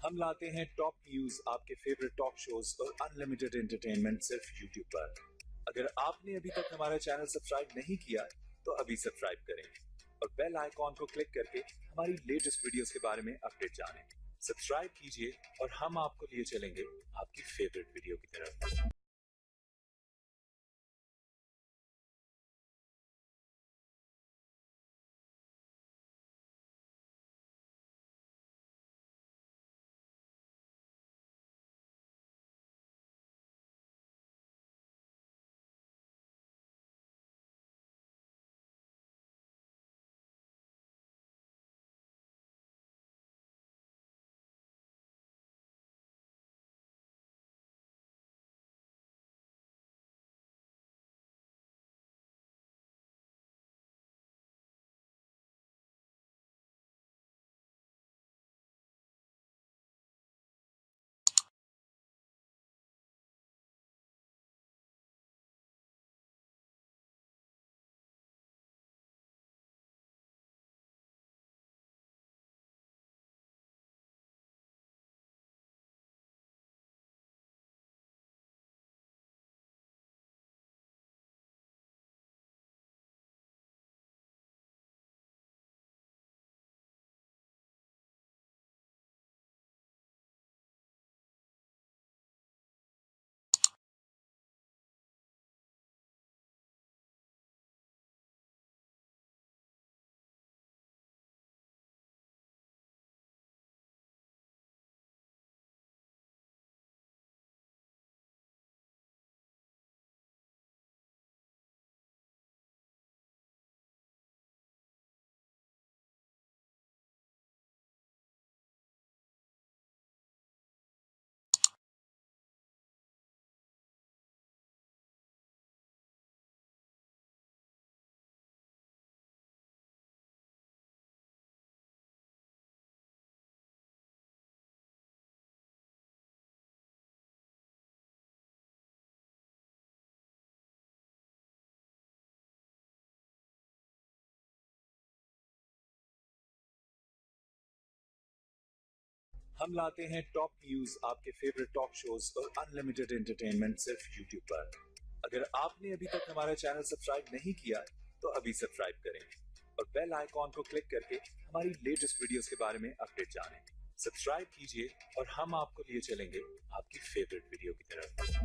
हम लाते हैं top news, आपके फेवरेट टॉक शोज और अनलिमिटेड एंटरटेनमेंट सिर्फ यूट्यूब पर। अगर आपने अभी तक हमारा चैनल सब्सक्राइब नहीं किया तो अभी सब्सक्राइब करें और बेल आइकॉन को क्लिक करके हमारी लेटेस्ट वीडियोस के बारे में अपडेट जानें। सब्सक्राइब कीजिए और हम आपको लिए चलेंगे आपकी फेवरेट वीडियो की तरफ। हम लाते हैं टॉप न्यूज, आपके फेवरेट टॉक शोज और अनलिमिटेड एंटरटेनमेंट सिर्फ यूट्यूब पर। अगर आपने अभी तक हमारा चैनल सब्सक्राइब नहीं किया तो अभी सब्सक्राइब करें और बेल आइकॉन को क्लिक करके हमारी लेटेस्ट वीडियोस के बारे में अपडेट जानें। सब्सक्राइब कीजिए और हम आपको लिए चलेंगे आपकी फेवरेट वीडियो की तरफ।